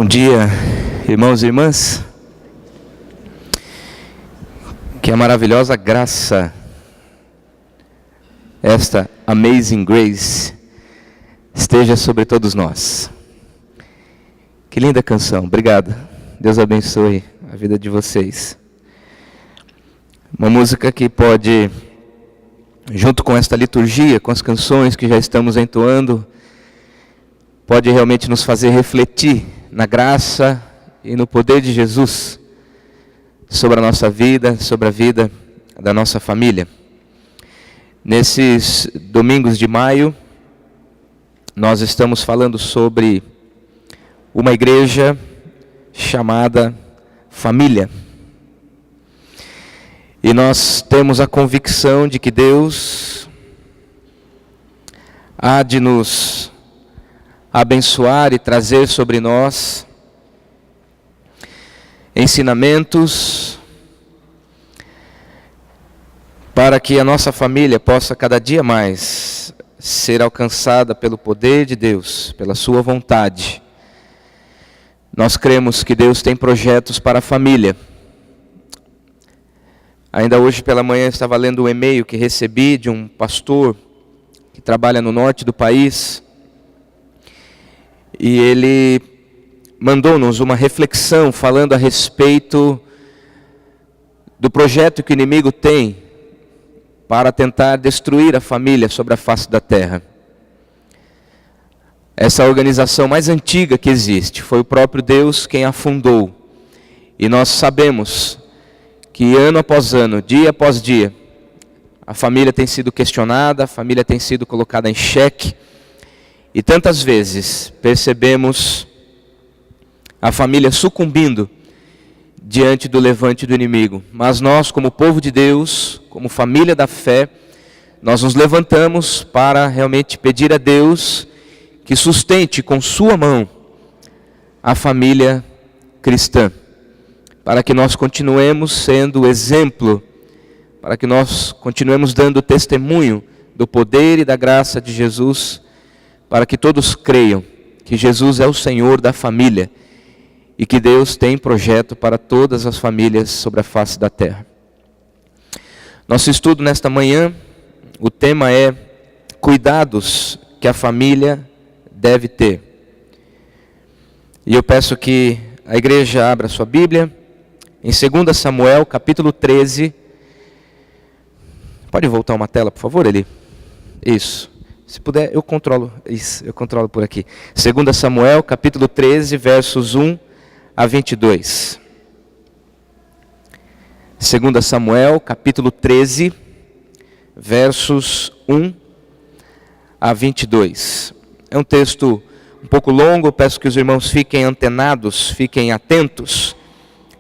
Bom dia, irmãos e irmãs. Que a maravilhosa graça, esta Amazing Grace, esteja sobre todos nós. Que linda canção, obrigado. Deus abençoe a vida de vocês. Uma música que pode, junto com esta liturgia, com as canções que já estamos entoando, pode realmente nos fazer refletir na graça e no poder de Jesus sobre a nossa vida, sobre a vida da nossa família. Nesses domingos de maio, nós estamos falando sobre uma igreja chamada família. E nós temos a convicção de que Deus há de nos abençoar e trazer sobre nós ensinamentos para que a nossa família possa cada dia mais ser alcançada pelo poder de Deus, pela sua vontade. Nós cremos que Deus tem projetos para a família. Ainda hoje pela manhã eu estava lendo um e-mail que recebi de um pastor que trabalha no norte do país. E ele mandou-nos uma reflexão falando a respeito do projeto que o inimigo tem para tentar destruir a família sobre a face da terra. Essa organização mais antiga que existe, foi o próprio Deus quem a fundou. E nós sabemos que ano após ano, dia após dia, a família tem sido questionada, a família tem sido colocada em xeque. E tantas vezes percebemos a família sucumbindo diante do levante do inimigo. Mas nós, como povo de Deus, como família da fé, nós nos levantamos para realmente pedir a Deus que sustente com sua mão a família cristã. Para que nós continuemos sendo exemplo, para que nós continuemos dando testemunho do poder e da graça de Jesus, para que todos creiam que Jesus é o Senhor da família e que Deus tem projeto para todas as famílias sobre a face da terra. Nosso estudo nesta manhã, o tema é cuidados que a família deve ter. E eu peço que a igreja abra sua Bíblia em 2 Samuel, capítulo 13. Pode voltar uma tela, por favor, Eli? Isso. Se puder, eu controlo por aqui. 2 Samuel, capítulo 13, versos 1 a 22. 2 Samuel, capítulo 13, versos 1 a 22. É um texto um pouco longo, eu peço que os irmãos fiquem antenados, fiquem atentos.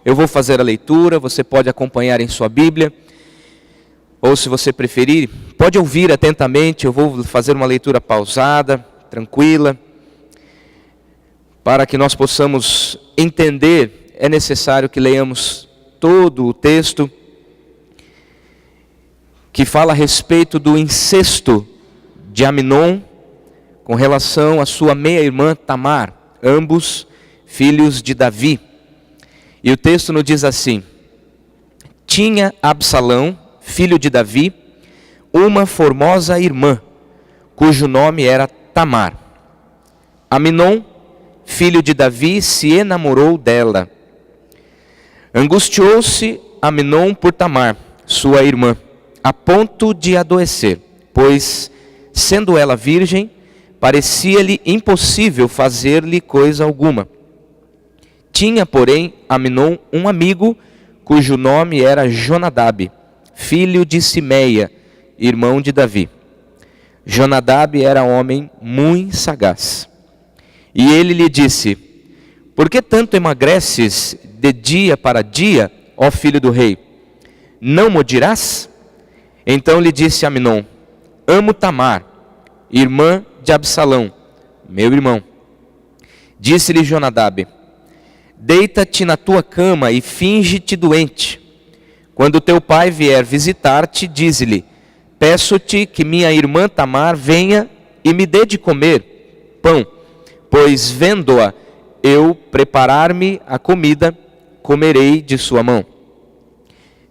Eu vou fazer a leitura, você pode acompanhar em sua Bíblia. Ou se você preferir, pode ouvir atentamente, eu vou fazer uma leitura pausada, tranquila. Para que nós possamos entender, é necessário que leiamos todo o texto que fala a respeito do incesto de Amnon com relação à sua meia-irmã Tamar, ambos filhos de Davi. E o texto nos diz assim: tinha Absalão, filho de Davi, uma formosa irmã, cujo nome era Tamar. Amnon, filho de Davi, se enamorou dela. Angustiou-se Amnon por Tamar, sua irmã, a ponto de adoecer, pois, sendo ela virgem, parecia-lhe impossível fazer-lhe coisa alguma. Tinha, porém, Amnon um amigo, cujo nome era Jonadab, filho de Simeia, irmão de Davi. Jonadab era homem muito sagaz. E ele lhe disse: por que tanto emagreces de dia para dia, ó filho do rei? Não modirás? Então lhe disse Amnon: amo Tamar, irmã de Absalão, meu irmão. Disse-lhe Jonadab: deita-te na tua cama e finge-te doente. Quando teu pai vier visitar-te, dize-lhe: peço-te que minha irmã Tamar venha e me dê de comer pão, pois vendo-a eu preparar-me a comida, comerei de sua mão.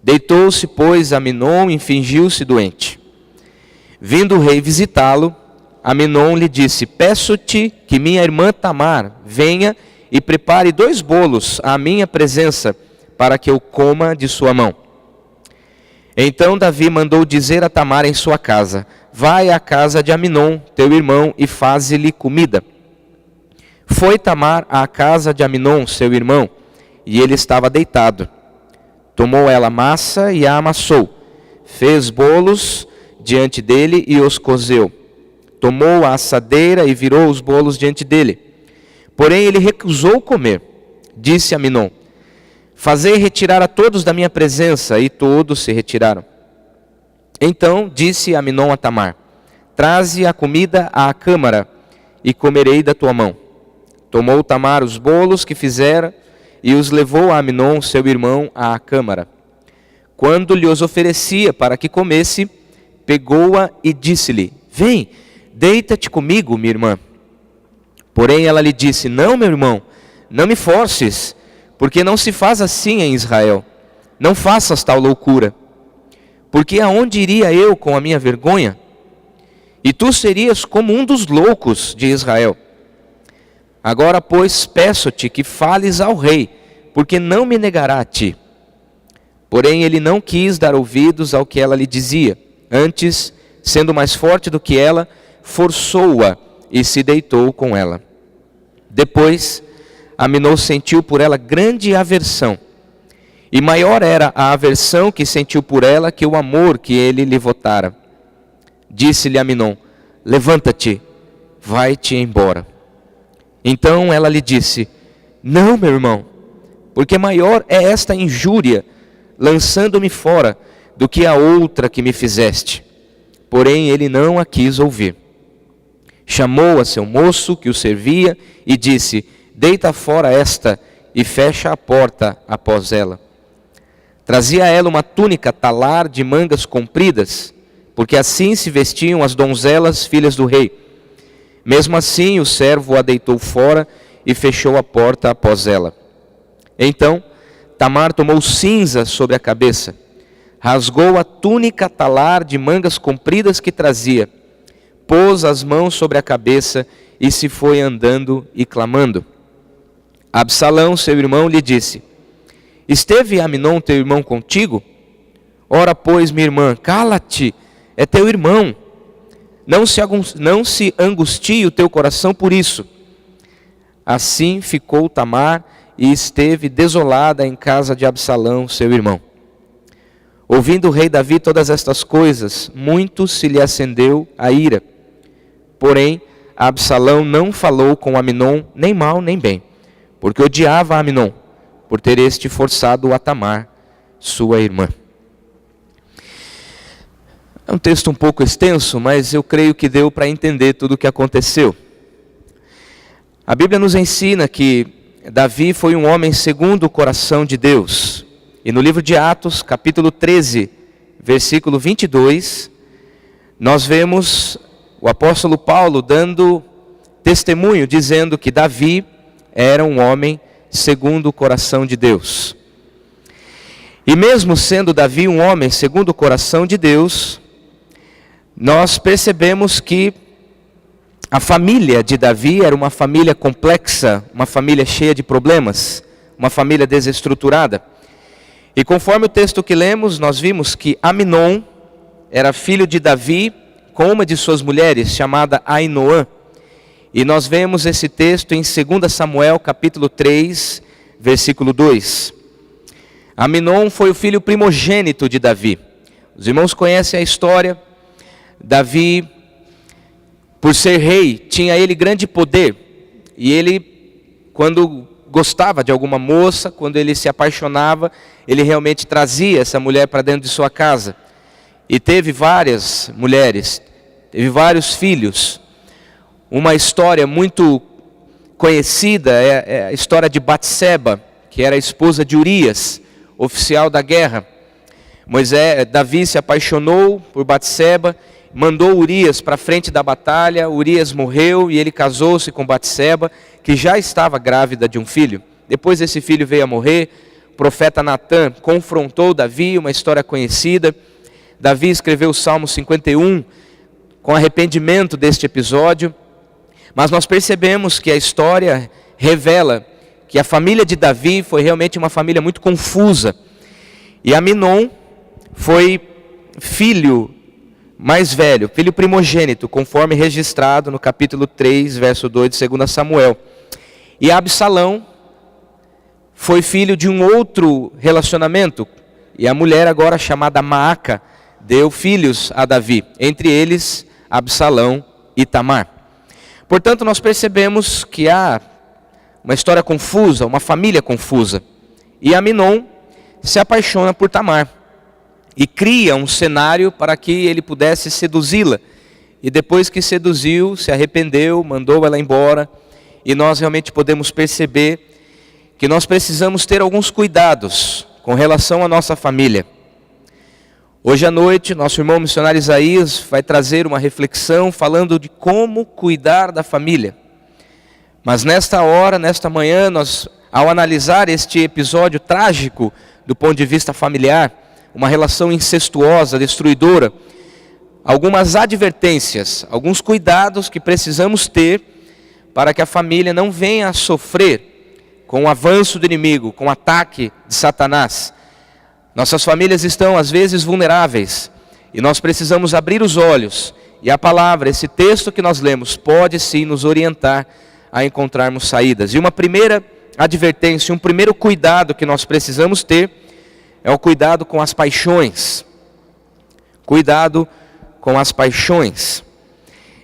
Deitou-se, pois, Aminon e fingiu-se doente. Vindo o rei visitá-lo, Aminon lhe disse: peço-te que minha irmã Tamar venha e prepare 2 bolos à minha presença, para que eu coma de sua mão. Então Davi mandou dizer a Tamar em sua casa: vai à casa de Aminon, teu irmão, e faze-lhe comida. Foi Tamar à casa de Aminon, seu irmão, e ele estava deitado. Tomou ela massa e a amassou, fez bolos diante dele e os cozeu. Tomou a assadeira e virou os bolos diante dele. Porém ele recusou comer. Disse a Aminon: fazei retirar a todos da minha presença, e todos se retiraram. Então disse Aminon a Tamar: traze a comida à câmara, e comerei da tua mão. Tomou Tamar os bolos que fizera, e os levou a Aminon, seu irmão, à câmara. Quando lhe os oferecia para que comesse, pegou-a e disse-lhe: vem, deita-te comigo, minha irmã. Porém ela lhe disse: não, meu irmão, não me forces, porque não se faz assim em Israel. Não faças tal loucura. Porque aonde iria eu com a minha vergonha? E tu serias como um dos loucos de Israel. Agora, pois, peço-te que fales ao rei, porque não me negará a ti. Porém ele não quis dar ouvidos ao que ela lhe dizia. Antes, sendo mais forte do que ela, forçou-a e se deitou com ela. Depois, Aminon sentiu por ela grande aversão. E maior era a aversão que sentiu por ela que o amor que ele lhe votara. Disse-lhe Aminon: levanta-te, vai-te embora. Então ela lhe disse: não, meu irmão, porque maior é esta injúria, lançando-me fora, do que a outra que me fizeste. Porém ele não a quis ouvir. Chamou a seu moço que o servia e disse: deita fora esta e fecha a porta após ela. Trazia a ela uma túnica talar de mangas compridas, porque assim se vestiam as donzelas filhas do rei. Mesmo assim o servo a deitou fora e fechou a porta após ela. Então Tamar tomou cinza sobre a cabeça, rasgou a túnica talar de mangas compridas que trazia, pôs as mãos sobre a cabeça e se foi andando e clamando. Absalão, seu irmão, lhe disse: esteve Aminon, teu irmão, contigo? Ora, pois, minha irmã, cala-te, é teu irmão. Não se angustie o teu coração por isso. Assim ficou Tamar e esteve desolada em casa de Absalão, seu irmão. Ouvindo o rei Davi todas estas coisas, muito se lhe acendeu a ira. Porém, Absalão não falou com Aminon nem mal nem bem, porque odiava Aminon, por ter este forçado a Tamar, sua irmã. É um texto um pouco extenso, mas eu creio que deu para entender tudo o que aconteceu. A Bíblia nos ensina que Davi foi um homem segundo o coração de Deus. E no livro de Atos, capítulo 13, versículo 22, nós vemos o apóstolo Paulo dando testemunho, dizendo que Davi era um homem segundo o coração de Deus. E mesmo sendo Davi um homem segundo o coração de Deus, nós percebemos que a família de Davi era uma família complexa, uma família cheia de problemas, uma família desestruturada. E conforme o texto que lemos, nós vimos que Aminon era filho de Davi com uma de suas mulheres, chamada Ainoã. E nós vemos esse texto em 2 Samuel capítulo 3, versículo 2. Aminon foi o filho primogênito de Davi. Os irmãos conhecem a história. Davi, por ser rei, tinha ele grande poder. E ele, quando gostava de alguma moça, quando ele se apaixonava, ele realmente trazia essa mulher para dentro de sua casa. E teve várias mulheres, teve vários filhos. Uma história muito conhecida é a história de Batseba, que era a esposa de Urias, oficial da guerra. Davi se apaixonou por Batseba mandou Urias para frente da batalha, Urias morreu e ele casou-se com Batseba, que já estava grávida de um filho. Depois esse filho veio a morrer, o profeta Natã confrontou Davi, uma história conhecida. Davi escreveu o Salmo 51 com arrependimento deste episódio, mas nós percebemos que a história revela que a família de Davi foi realmente uma família muito confusa. E Aminon foi filho mais velho, filho primogênito, conforme registrado no capítulo 3, verso 2 de 2 Samuel. E Absalão foi filho de um outro relacionamento, e a mulher agora chamada Maaca deu filhos a Davi, entre eles Absalão e Tamar. Portanto, nós percebemos que há uma história confusa, uma família confusa. E Aminon se apaixona por Tamar e cria um cenário para que ele pudesse seduzi-la. E depois que seduziu, se arrependeu, mandou ela embora. E nós realmente podemos perceber que nós precisamos ter alguns cuidados com relação à nossa família. Hoje à noite, nosso irmão missionário Isaías vai trazer uma reflexão falando de como cuidar da família. Mas nesta hora, nesta manhã, nós, ao analisar este episódio trágico do ponto de vista familiar, uma relação incestuosa, destruidora, algumas advertências, alguns cuidados que precisamos ter para que a família não venha a sofrer com o avanço do inimigo, com o ataque de Satanás. Nossas famílias estão às vezes vulneráveis e nós precisamos abrir os olhos, e a palavra, esse texto que nós lemos, pode sim nos orientar a encontrarmos saídas. E uma primeira advertência, um primeiro cuidado que nós precisamos ter é o cuidado com as paixões. Cuidado com as paixões.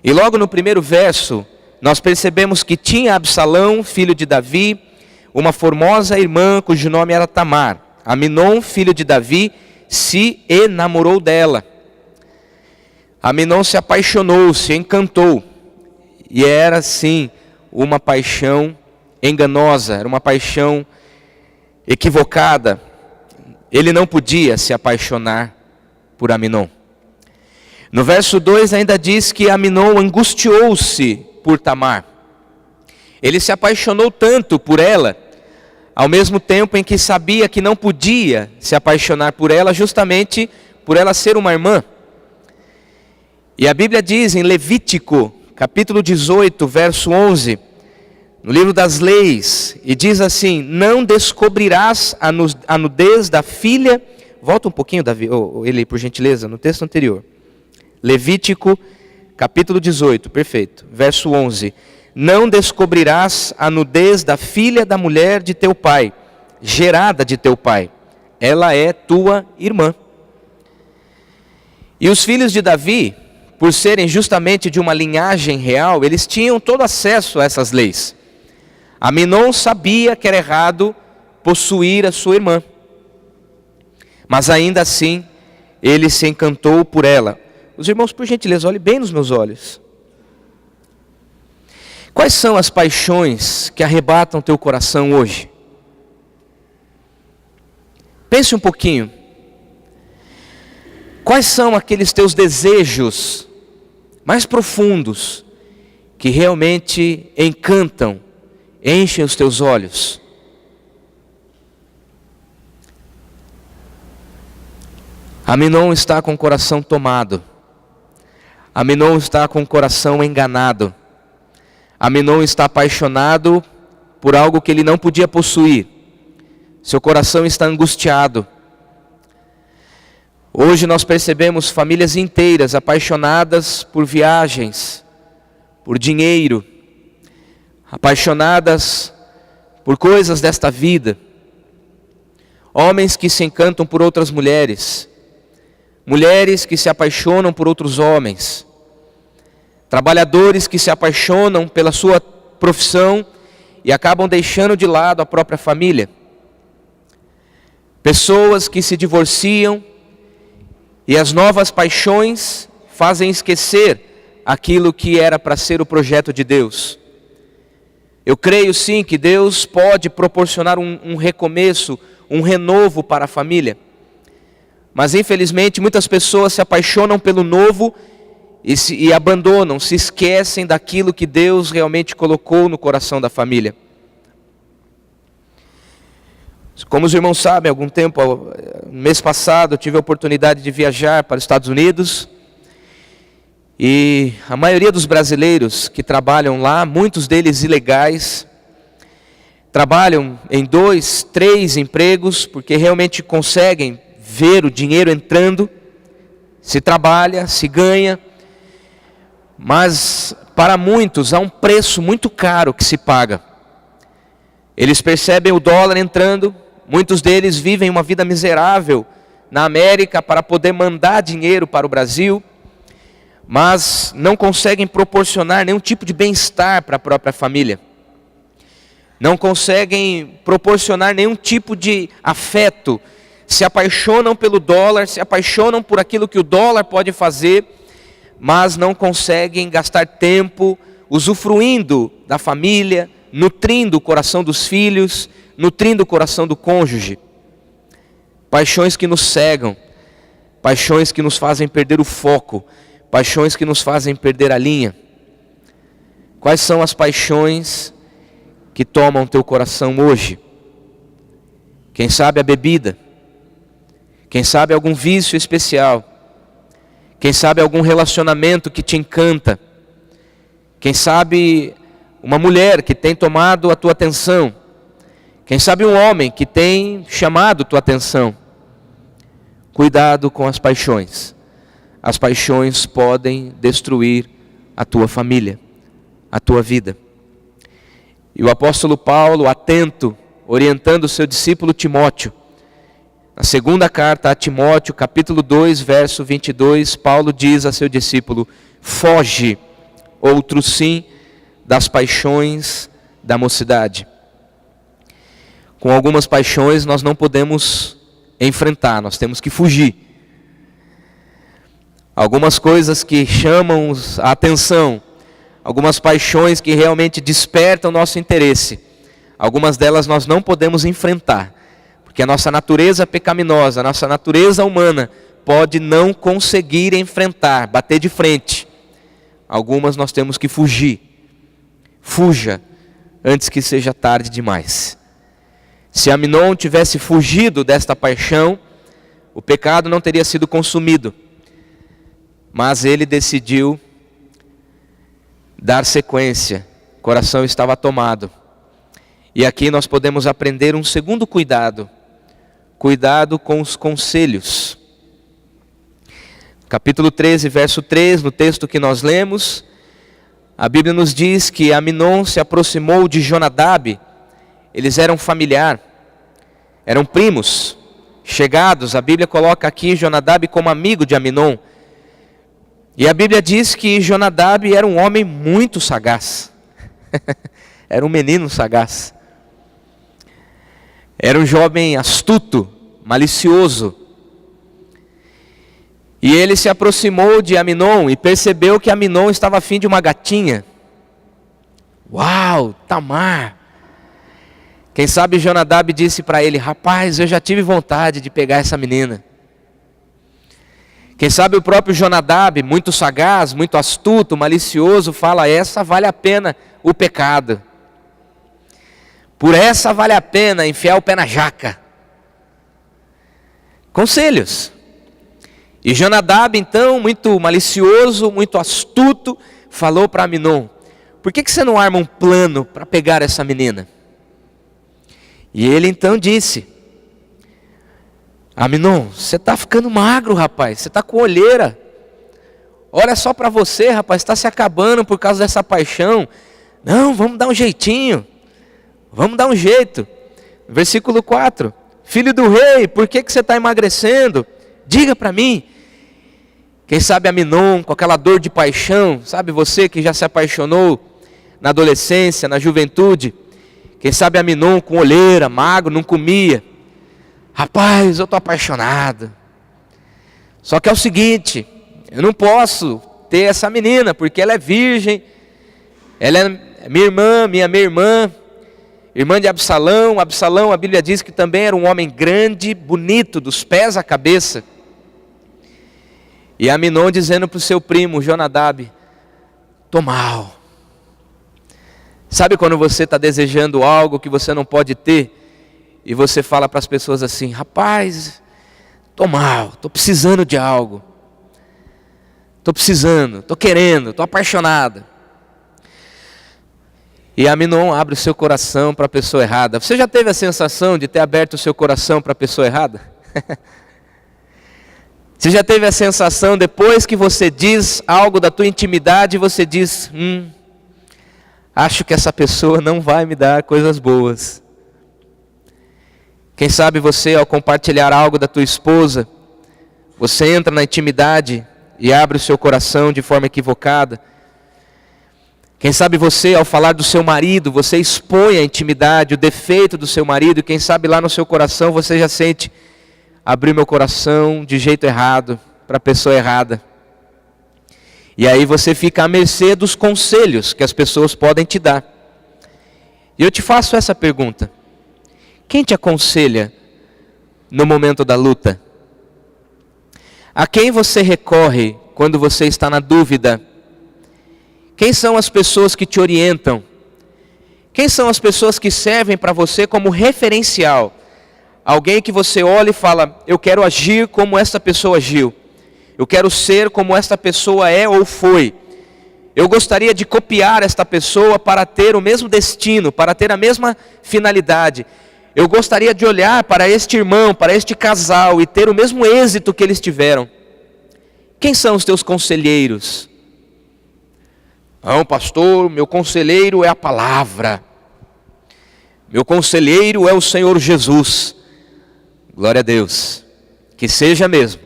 E logo no primeiro verso, nós percebemos que tinha Absalão, filho de Davi, uma formosa irmã cujo nome era Tamar. Aminon, filho de Davi, se enamorou dela. Aminon se apaixonou, se encantou. E era sim uma paixão enganosa, era uma paixão equivocada. Ele não podia se apaixonar por Aminon. No verso 2 ainda diz que Aminon angustiou-se por Tamar. Ele se apaixonou tanto por ela, ao mesmo tempo em que sabia que não podia se apaixonar por ela, justamente por ela ser uma irmã. E a Bíblia diz em Levítico, capítulo 18, verso 11, no livro das leis, e diz assim: não descobrirás a nudez da filha. Volta um pouquinho, Davi, ele por gentileza, no texto anterior. Levítico, capítulo 18, perfeito, verso 11. Não descobrirás a nudez da filha da mulher de teu pai, gerada de teu pai. Ela é tua irmã. E os filhos de Davi, por serem justamente de uma linhagem real, eles tinham todo acesso a essas leis. Aminon sabia que era errado possuir a sua irmã, mas ainda assim ele se encantou por ela. Os irmãos, por gentileza, olhem bem nos meus olhos. Quais são as paixões que arrebatam teu coração hoje? Pense um pouquinho. Quais são aqueles teus desejos mais profundos que realmente encantam, enchem os teus olhos? Aminon está com o coração tomado. Aminon está com o coração enganado. Aminon está apaixonado por algo que ele não podia possuir. Seu coração está angustiado. Hoje nós percebemos famílias inteiras apaixonadas por viagens, por dinheiro, apaixonadas por coisas desta vida. Homens que se encantam por outras mulheres, mulheres que se apaixonam por outros homens, trabalhadores que se apaixonam pela sua profissão e acabam deixando de lado a própria família. Pessoas que se divorciam e as novas paixões fazem esquecer aquilo que era para ser o projeto de Deus. Eu creio sim que Deus pode proporcionar um recomeço, um renovo para a família. Mas infelizmente muitas pessoas se apaixonam pelo novo e abandonam, se esquecem daquilo que Deus realmente colocou no coração da família. Como os irmãos sabem, há algum tempo, no mês passado, eu tive a oportunidade de viajar para os Estados Unidos. E a maioria dos brasileiros que trabalham lá, muitos deles ilegais, trabalham em 2, 3 empregos, porque realmente conseguem ver o dinheiro entrando, se trabalha, se ganha. Mas para muitos há um preço muito caro que se paga. Eles percebem o dólar entrando, muitos deles vivem uma vida miserável na América para poder mandar dinheiro para o Brasil, mas não conseguem proporcionar nenhum tipo de bem-estar para a própria família. Não conseguem proporcionar nenhum tipo de afeto. Se apaixonam pelo dólar, se apaixonam por aquilo que o dólar pode fazer, mas não conseguem gastar tempo usufruindo da família, nutrindo o coração dos filhos, nutrindo o coração do cônjuge. Paixões que nos cegam, paixões que nos fazem perder o foco, paixões que nos fazem perder a linha. Quais são as paixões que tomam teu coração hoje? Quem sabe a bebida, quem sabe algum vício especial, quem sabe algum relacionamento que te encanta, quem sabe uma mulher que tem tomado a tua atenção, quem sabe um homem que tem chamado tua atenção. Cuidado com as paixões. As paixões podem destruir a tua família, a tua vida. E o apóstolo Paulo, atento, orientando o seu discípulo Timóteo, na segunda carta a Timóteo, capítulo 2, verso 22, Paulo diz a seu discípulo: foge, outro sim, das paixões da mocidade. Com algumas paixões nós não podemos enfrentar, nós temos que fugir. Algumas coisas que chamam a atenção, algumas paixões que realmente despertam nosso interesse, algumas delas nós não podemos enfrentar, porque a nossa natureza pecaminosa, a nossa natureza humana pode não conseguir enfrentar, bater de frente. Algumas nós temos que fugir. Fuja antes que seja tarde demais. Se Aminon tivesse fugido desta paixão, o pecado não teria sido consumido. Mas ele decidiu dar sequência, o coração estava tomado. E aqui nós podemos aprender um segundo cuidado. Cuidado com os conselhos. Capítulo 13, verso 3, no texto que nós lemos, a Bíblia nos diz que Aminon se aproximou de Jonadab. Eles eram familiar, eram primos, chegados. A Bíblia coloca aqui Jonadab como amigo de Aminon. E a Bíblia diz que Jonadab era um homem muito sagaz. Era um menino sagaz. Era um jovem astuto, malicioso. E ele se aproximou de Aminon e percebeu que Aminon estava afim de uma gatinha. Uau, Tamar! Quem sabe Jonadab disse para ele: rapaz, eu já tive vontade de pegar essa menina. Quem sabe o próprio Jonadab, muito sagaz, muito astuto, malicioso, fala: essa vale a pena o pecado. Por essa vale a pena enfiar o pé na jaca. Conselhos. E Jonadab, então, muito malicioso, muito astuto, falou para Aminon: por que você não arma um plano para pegar essa menina? E ele então disse: Aminon, você está ficando magro, rapaz, você está com olheira. Olha só para você, rapaz, está se acabando por causa dessa paixão. Não, vamos dar um jeitinho. Vamos dar um jeito. Versículo 4. Filho do rei, por que você está emagrecendo? Diga para mim. Quem sabe Aminon, com aquela dor de paixão, sabe você que já se apaixonou na adolescência, na juventude. Quem sabe Aminon com olheira, magro, não comia. Rapaz, eu estou apaixonado. Só que é o seguinte, eu não posso ter essa menina, porque ela é virgem. Ela é minha irmã, irmã de Absalão. Absalão, a Bíblia diz que também era um homem grande, bonito, dos pés à cabeça. E Aminon dizendo para o seu primo Jonadab: tô mal. Sabe quando você está desejando algo que você não pode ter, e você fala para as pessoas assim: rapaz, tô mal, tô precisando de algo. Tô precisando, tô querendo, tô apaixonada. E Aminon abre o seu coração para a pessoa errada. Você já teve a sensação de ter aberto o seu coração para a pessoa errada? Você já teve a sensação, depois que você diz algo da tua intimidade, você diz: acho que essa pessoa não vai me dar coisas boas. Quem sabe você, ao compartilhar algo da tua esposa, você entra na intimidade e abre o seu coração de forma equivocada. Quem sabe você, ao falar do seu marido, você expõe a intimidade, o defeito do seu marido, e quem sabe lá no seu coração você já sente: abrir meu coração de jeito errado, para a pessoa errada. E aí você fica à mercê dos conselhos que as pessoas podem te dar. E eu te faço essa pergunta: quem te aconselha no momento da luta? A quem você recorre quando você está na dúvida? Quem são as pessoas que te orientam? Quem são as pessoas que servem para você como referencial? Alguém que você olha e fala: eu quero agir como essa pessoa agiu. Eu quero ser como esta pessoa é ou foi. Eu gostaria de copiar esta pessoa para ter o mesmo destino, para ter a mesma finalidade. Eu gostaria de olhar para este irmão, para este casal e ter o mesmo êxito que eles tiveram. Quem são os teus conselheiros? Não, pastor, meu conselheiro é a palavra. Meu conselheiro é o Senhor Jesus. Glória a Deus. Que seja mesmo.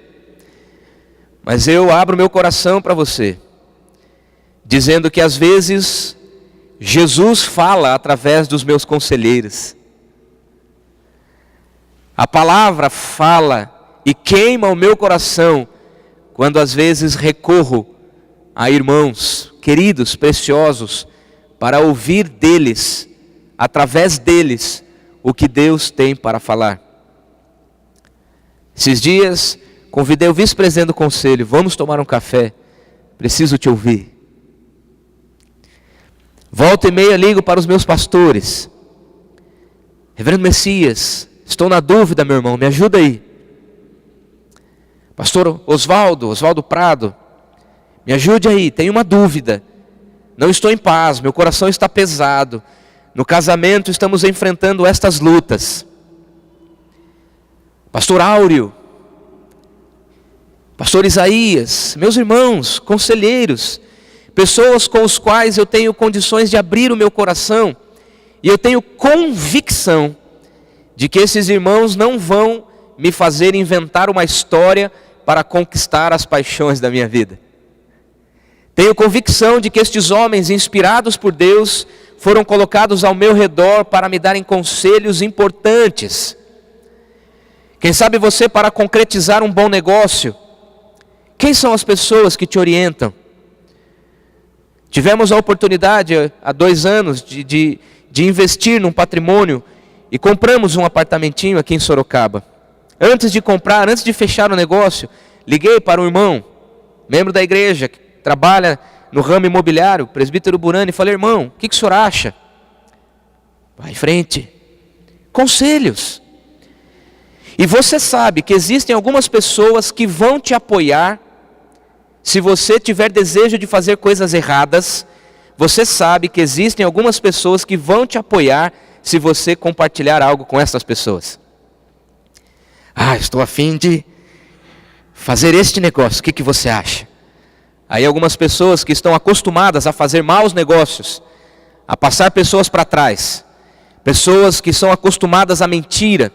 Mas eu abro meu coração para você, dizendo que às vezes Jesus fala através dos meus conselheiros. A palavra fala e queima o meu coração quando às vezes recorro a irmãos queridos, preciosos, para ouvir deles, através deles, o que Deus tem para falar. Esses dias, convidei o vice-presidente do conselho: vamos tomar um café, preciso te ouvir. Volta e meia ligo para os meus pastores: Reverendo Messias, estou na dúvida, meu irmão, me ajuda aí. Pastor Oswaldo Prado, me ajude aí, tenho uma dúvida. Não estou em paz, meu coração está pesado. No casamento estamos enfrentando estas lutas. Pastor Áureo, Pastor Isaías, meus irmãos, conselheiros, pessoas com os quais eu tenho condições de abrir o meu coração, e eu tenho convicção de que esses irmãos não vão me fazer inventar uma história para conquistar as paixões da minha vida. Tenho convicção de que estes homens, inspirados por Deus, foram colocados ao meu redor para me darem conselhos importantes. Quem sabe você, para concretizar um bom negócio, quem são as pessoas que te orientam? Tivemos a oportunidade há 2 anos de investir num patrimônio e compramos um apartamentinho aqui em Sorocaba. Antes de comprar, antes de fechar o negócio, liguei para um irmão, membro da igreja, que trabalha no ramo imobiliário, presbítero Burani, e falei: irmão, o que o senhor acha? Vai em frente. Conselhos. E você sabe que existem algumas pessoas que vão te apoiar. Se você tiver desejo de fazer coisas erradas, você sabe que existem algumas pessoas que vão te apoiar se você compartilhar algo com essas pessoas. Estou a fim de fazer este negócio, o que você acha? Aí algumas pessoas que estão acostumadas a fazer maus negócios, a passar pessoas para trás, pessoas que são acostumadas à mentira,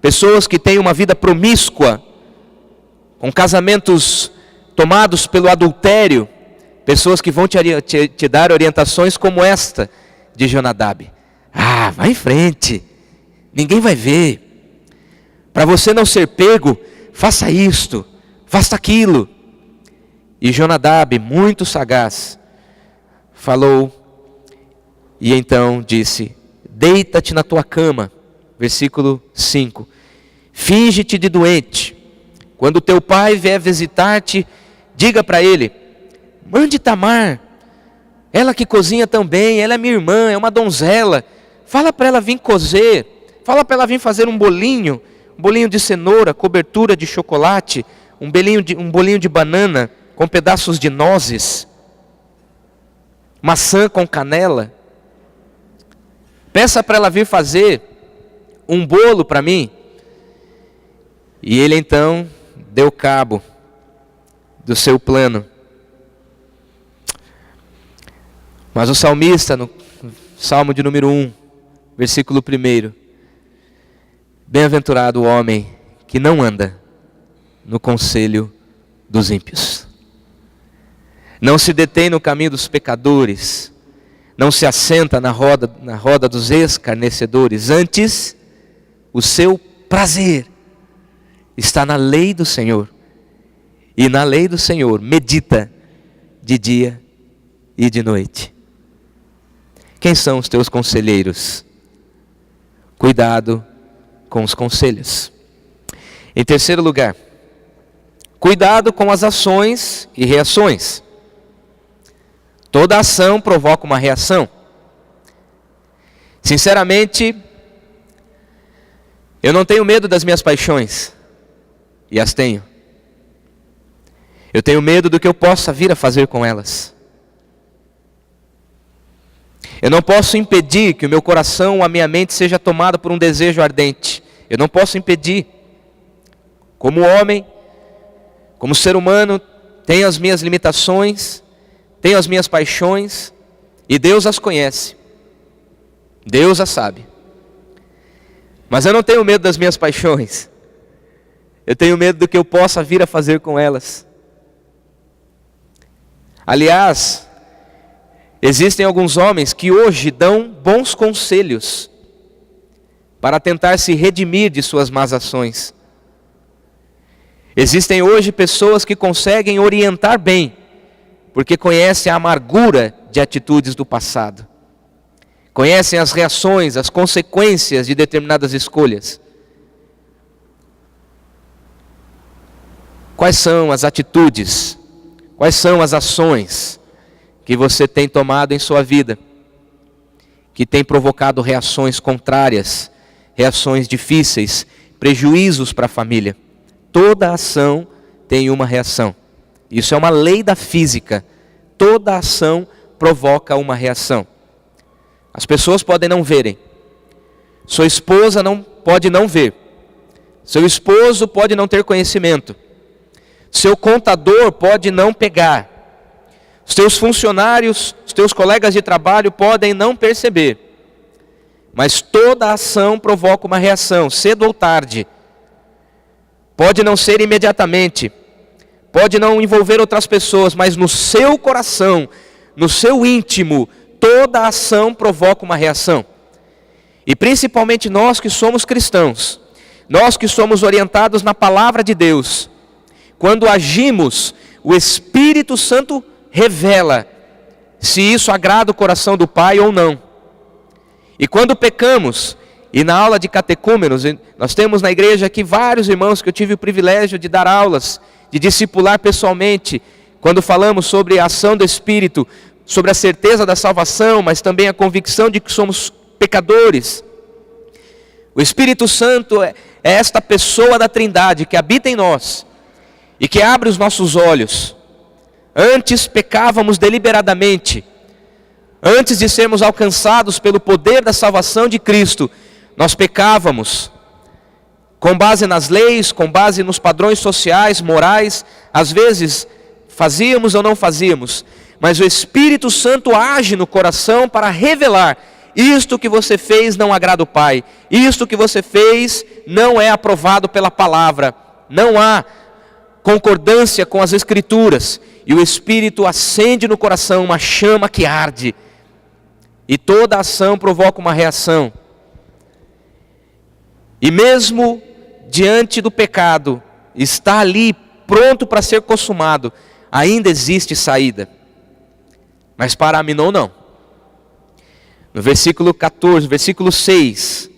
pessoas que têm uma vida promíscua, com casamentos tomados pelo adultério, pessoas que vão te dar orientações como esta de Jonadab. Vai em frente, ninguém vai ver. Para você não ser pego, faça isto, faça aquilo. E Jonadab, muito sagaz, falou e então disse: deita-te na tua cama, versículo 5, finge-te de doente Quando teu pai vier visitar-te, diga para ele: mande Tamar, ela que cozinha tão bem, ela é minha irmã, é uma donzela. Fala para ela vir cozer, fala para ela vir fazer um bolinho de cenoura, cobertura de chocolate, um bolinho de banana com pedaços de nozes, maçã com canela. Peça para ela vir fazer um bolo para mim. E ele então deu cabo do seu plano. Mas o salmista, no Salmo de número 1, versículo 1: bem-aventurado o homem que não anda no conselho dos ímpios, não se detém no caminho dos pecadores, não se assenta na roda dos escarnecedores. Antes, o seu prazer está na lei do Senhor, e na lei do Senhor medita de dia e de noite. Quem são os teus conselheiros? Cuidado com os conselhos. Em terceiro lugar, cuidado com as ações e reações. Toda ação provoca uma reação. Sinceramente, eu não tenho medo das minhas paixões, e as tenho. Eu tenho medo do que eu possa vir a fazer com elas. Eu não posso impedir que o meu coração, a minha mente seja tomada por um desejo ardente. Eu não posso impedir. Como homem, como ser humano, tenho as minhas limitações, tenho as minhas paixões, e Deus as conhece. Deus as sabe. Mas eu não tenho medo das minhas paixões. Eu tenho medo do que eu possa vir a fazer com elas. Aliás, existem alguns homens que hoje dão bons conselhos para tentar se redimir de suas más ações. Existem hoje pessoas que conseguem orientar bem, porque conhecem a amargura de atitudes do passado. Conhecem as reações, as consequências de determinadas escolhas. Quais são as atitudes, quais são as ações que você tem tomado em sua vida, que tem provocado reações contrárias, reações difíceis, prejuízos para a família? Toda ação tem uma reação. Isso é uma lei da física. Toda ação provoca uma reação. As pessoas podem não verem. Sua esposa pode não ver. Seu esposo pode não ter conhecimento. Seu contador pode não pegar. Os teus funcionários, os teus colegas de trabalho podem não perceber. Mas toda ação provoca uma reação, cedo ou tarde. Pode não ser imediatamente, pode não envolver outras pessoas, mas no seu coração, no seu íntimo, toda ação provoca uma reação. E principalmente nós que somos cristãos, nós que somos orientados na palavra de Deus, quando agimos, o Espírito Santo revela se isso agrada o coração do Pai ou não. E quando pecamos, e na aula de catecúmenos, nós temos na igreja aqui vários irmãos que eu tive o privilégio de dar aulas, de discipular pessoalmente, quando falamos sobre a ação do Espírito, sobre a certeza da salvação, mas também a convicção de que somos pecadores. O Espírito Santo é esta pessoa da Trindade que habita em nós e que abre os nossos olhos. Antes pecávamos deliberadamente, antes de sermos alcançados pelo poder da salvação de Cristo, nós pecávamos com base nas leis, com base nos padrões sociais, morais. Às vezes fazíamos ou não fazíamos, mas o Espírito Santo age no coração para revelar: isto que você fez não agrada o Pai, isto que você fez não é aprovado pela palavra, não há concordância com as Escrituras. E o Espírito acende no coração uma chama que arde, e toda ação provoca uma reação. E mesmo diante do pecado, está ali pronto para ser consumado, ainda existe saída. Mas para Aminon não. No versículo 14, versículo 6,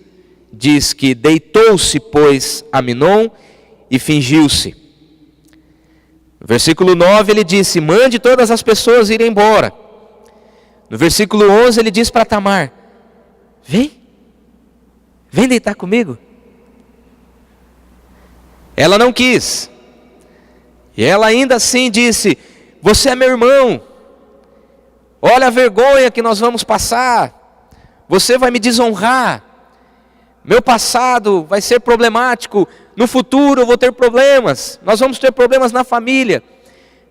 diz que deitou-se, pois, Aminon e fingiu-se. No versículo 9 ele disse: mande todas as pessoas irem embora. No versículo 11 ele diz para Tamar: vem deitar comigo. Ela não quis. E ela ainda assim disse: você é meu irmão. Olha a vergonha que nós vamos passar. Você vai me desonrar. Meu passado vai ser problemático. No futuro eu vou ter problemas. Nós vamos ter problemas na família.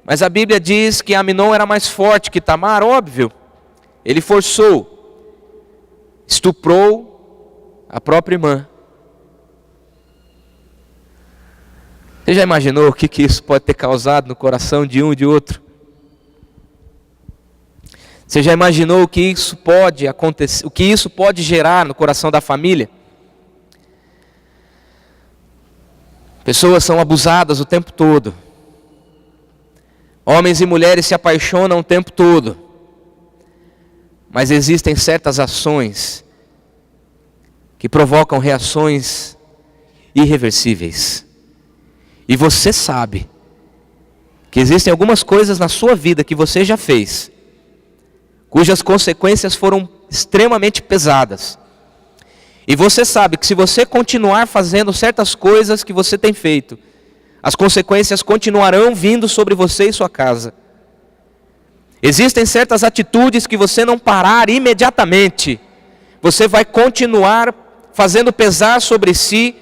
Mas a Bíblia diz que Amnon era mais forte que Tamar, óbvio. Ele forçou, estuprou a própria irmã. Você já imaginou o que isso pode ter causado no coração de um e de outro? Você já imaginou o que isso pode acontecer, o que isso pode gerar no coração da família? Pessoas são abusadas o tempo todo. Homens e mulheres se apaixonam o tempo todo. Mas existem certas ações que provocam reações irreversíveis. E você sabe que existem algumas coisas na sua vida que você já fez, cujas consequências foram extremamente pesadas. E você sabe que se você continuar fazendo certas coisas que você tem feito, as consequências continuarão vindo sobre você e sua casa. Existem certas atitudes que você não parar imediatamente, você vai continuar fazendo pesar sobre si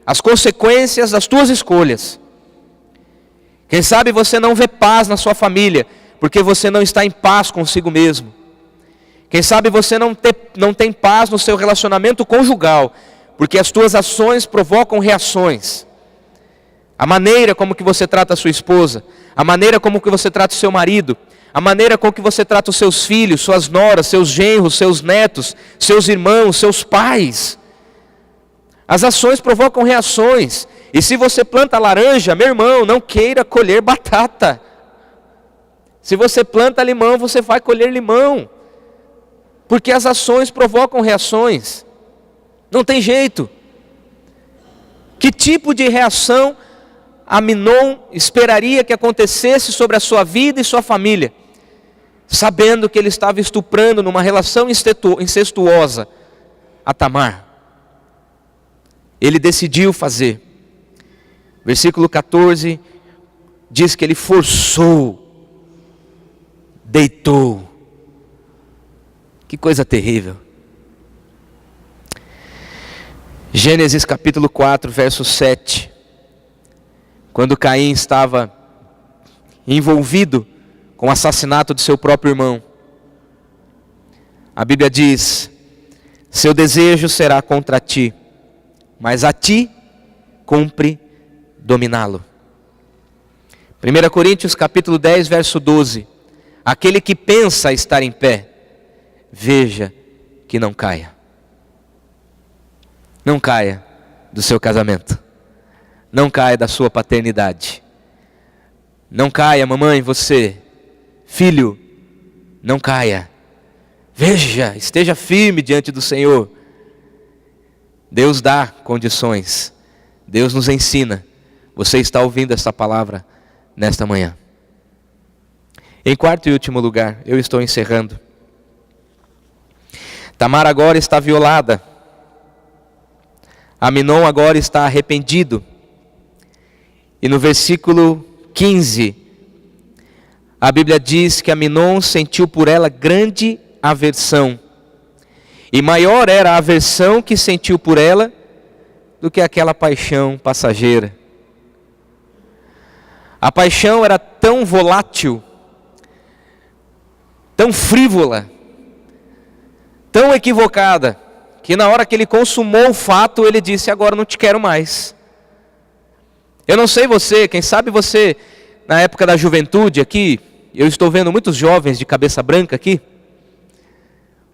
as consequências das tuas escolhas. Quem sabe você não vê paz na sua família, porque você não está em paz consigo mesmo. Quem sabe você não tem paz no seu relacionamento conjugal, porque as tuas ações provocam reações. A maneira como que você trata a sua esposa, a maneira como que você trata o seu marido, a maneira com que você trata os seus filhos, suas noras, seus genros, seus netos, seus irmãos, seus pais. As ações provocam reações. E se você planta laranja, meu irmão, não queira colher batata. Se você planta limão, você vai colher limão. Porque as ações provocam reações. Não tem jeito. Que tipo de reação Amnon esperaria que acontecesse sobre a sua vida e sua família, sabendo que ele estava estuprando numa relação incestuosa a Tamar? Ele decidiu fazer. Versículo 14 diz que ele forçou, deitou. Que coisa terrível. Gênesis capítulo 4, verso 7. Quando Caim estava envolvido com o assassinato de seu próprio irmão, a Bíblia diz: seu desejo será contra ti, mas a ti cumpre dominá-lo. 1 Coríntios capítulo 10, verso 12. Aquele que pensa estar em pé, veja que não caia. Não caia do seu casamento. Não caia da sua paternidade. Não caia, mamãe, você, filho, não caia. Veja, esteja firme diante do Senhor. Deus dá condições. Deus nos ensina. Você está ouvindo esta palavra nesta manhã. Em quarto e último lugar, eu estou encerrando. Tamar agora está violada. Amnon agora está arrependido. E no versículo 15, a Bíblia diz que Amnon sentiu por ela grande aversão. E maior era a aversão que sentiu por ela do que aquela paixão passageira. A paixão era tão volátil, tão frívola, tão equivocada, que na hora que ele consumou o fato, ele disse: agora não te quero mais. Eu não sei você, quem sabe você, na época da juventude aqui, eu estou vendo muitos jovens de cabeça branca aqui,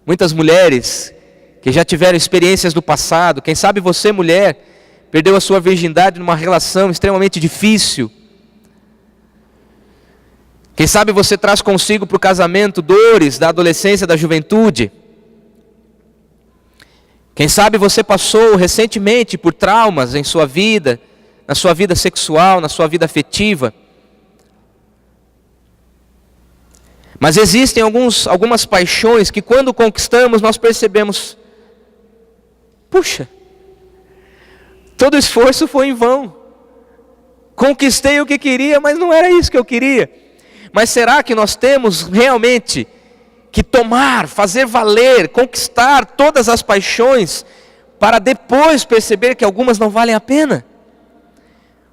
muitas mulheres que já tiveram experiências do passado. Quem sabe você, mulher, perdeu a sua virgindade numa relação extremamente difícil. Quem sabe você traz consigo para o casamento dores da adolescência, da juventude. Quem sabe você passou recentemente por traumas em sua vida, na sua vida sexual, na sua vida afetiva. Mas existem algumas paixões que quando conquistamos nós percebemos, puxa, todo o esforço foi em vão. Conquistei o que queria, mas não era isso que eu queria. Mas será que nós temos realmente que tomar, fazer valer, conquistar todas as paixões, para depois perceber que algumas não valem a pena?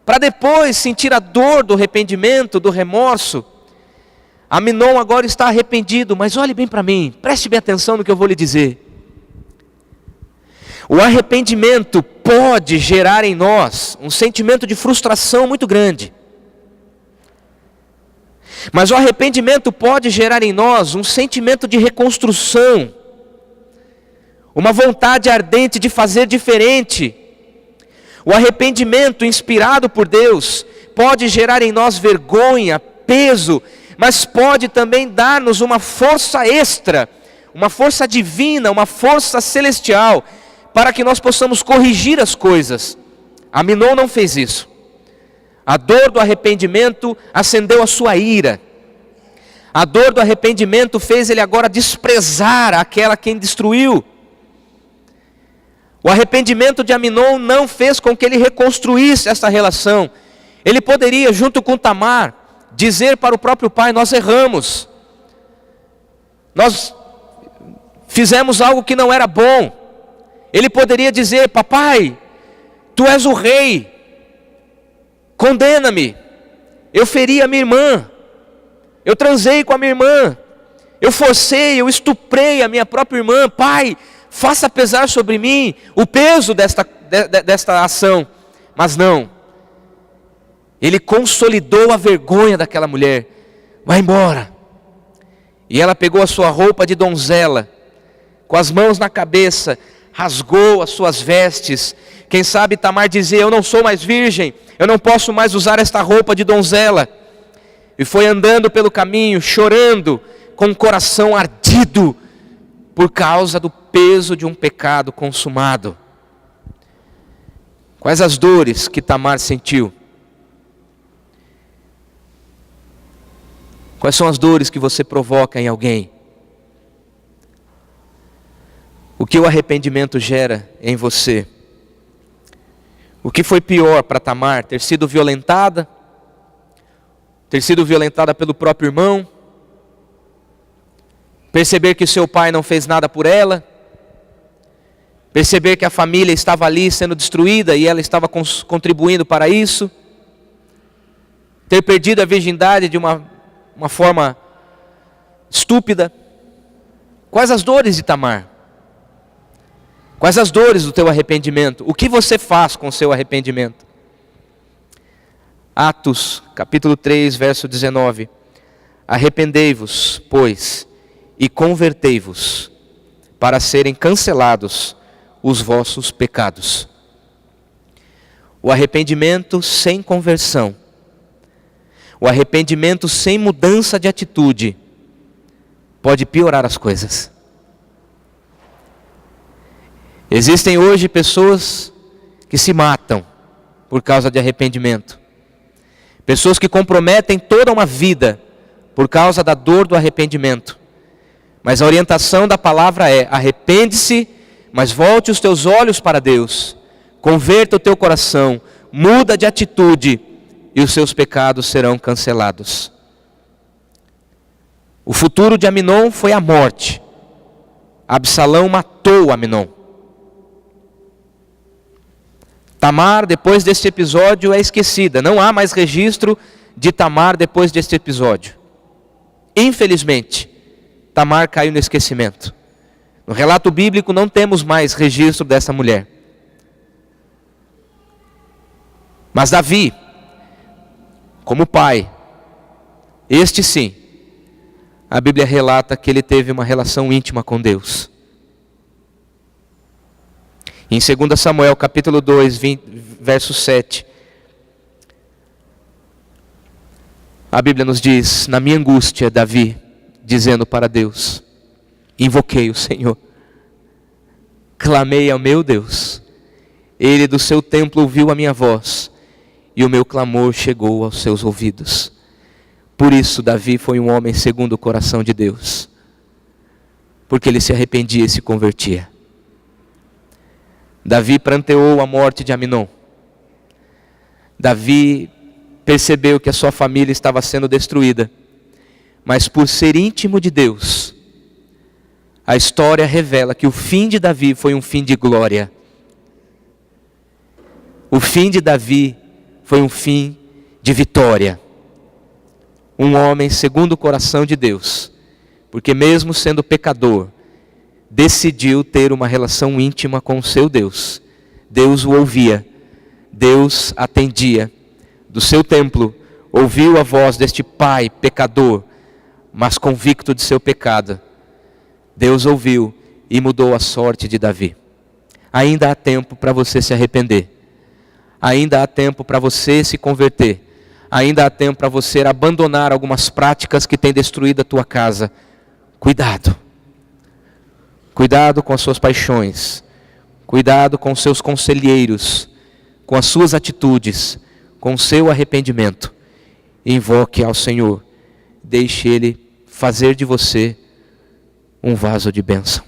Para depois sentir a dor do arrependimento, do remorso? Aminon agora está arrependido, mas olhe bem para mim, preste bem atenção no que eu vou lhe dizer. O arrependimento pode gerar em nós um sentimento de frustração muito grande. Mas o arrependimento pode gerar em nós um sentimento de reconstrução, uma vontade ardente de fazer diferente. O arrependimento inspirado por Deus pode gerar em nós vergonha, peso, mas pode também dar-nos uma força extra, uma força divina, uma força celestial, para que nós possamos corrigir as coisas. Aminon não fez isso. A dor do arrependimento acendeu a sua ira. A dor do arrependimento fez ele agora desprezar aquela quem destruiu. O arrependimento de Aminon não fez com que ele reconstruísse essa relação. Ele poderia, junto com Tamar, dizer para o próprio pai: nós erramos. Nós fizemos algo que não era bom. Ele poderia dizer: papai, tu és o rei, condena-me, eu feri a minha irmã, eu transei com a minha irmã, eu forcei, eu estuprei a minha própria irmã, pai, faça pesar sobre mim o peso desta ação. Mas não, ele consolidou a vergonha daquela mulher. Vai embora. E ela pegou a sua roupa de donzela, com as mãos na cabeça, rasgou as suas vestes. Quem sabe Tamar dizia: eu não sou mais virgem, eu não posso mais usar esta roupa de donzela. E foi andando pelo caminho, chorando, com o coração ardido, por causa do peso de um pecado consumado. Quais as dores que Tamar sentiu? Quais são as dores que você provoca em alguém? O que o arrependimento gera em você? O que foi pior para Tamar? Ter sido violentada? Ter sido violentada pelo próprio irmão? Perceber que seu pai não fez nada por ela? Perceber que a família estava ali sendo destruída e ela estava contribuindo para isso? Ter perdido a virgindade de uma forma estúpida? Quais as dores de Tamar? Quais as dores do teu arrependimento? O que você faz com o seu arrependimento? Atos, capítulo 3, verso 19. Arrependei-vos, pois, e convertei-vos, para serem cancelados os vossos pecados. O arrependimento sem conversão, o arrependimento sem mudança de atitude, pode piorar as coisas. Existem hoje pessoas que se matam por causa de arrependimento. Pessoas que comprometem toda uma vida por causa da dor do arrependimento. Mas a orientação da palavra é: arrepende-se, mas volte os teus olhos para Deus. Converta o teu coração, muda de atitude e os seus pecados serão cancelados. O futuro de Aminon foi a morte. Absalão matou Aminon. Tamar, depois deste episódio, é esquecida. Não há mais registro de Tamar depois deste episódio. Infelizmente, Tamar caiu no esquecimento. No relato bíblico não temos mais registro dessa mulher. Mas Davi, como pai, este sim, a Bíblia relata que ele teve uma relação íntima com Deus. Em 2 Samuel capítulo 2, verso 7, a Bíblia nos diz: na minha angústia, Davi, dizendo para Deus, invoquei o Senhor, clamei ao meu Deus, Ele do seu templo ouviu a minha voz, e o meu clamor chegou aos seus ouvidos. Por isso Davi foi um homem segundo o coração de Deus, porque ele se arrependia e se convertia. Davi pranteou a morte de Aminon. Davi percebeu que a sua família estava sendo destruída, mas por ser íntimo de Deus, a história revela que o fim de Davi foi um fim de glória. O fim de Davi foi um fim de vitória. Um homem segundo o coração de Deus, porque mesmo sendo pecador, decidiu ter uma relação íntima com o seu Deus. Deus o ouvia, Deus atendia. Do seu templo, ouviu a voz deste pai pecador, mas convicto de seu pecado. Deus ouviu e mudou a sorte de Davi. Ainda há tempo para você se arrepender. Ainda há tempo para você se converter. Ainda há tempo para você abandonar algumas práticas que têm destruído a tua casa. Cuidado. Cuidado com as suas paixões. Cuidado com os seus conselheiros. Com as suas atitudes. Com o seu arrependimento. Invoque ao Senhor. Deixe Ele fazer de você um vaso de bênção.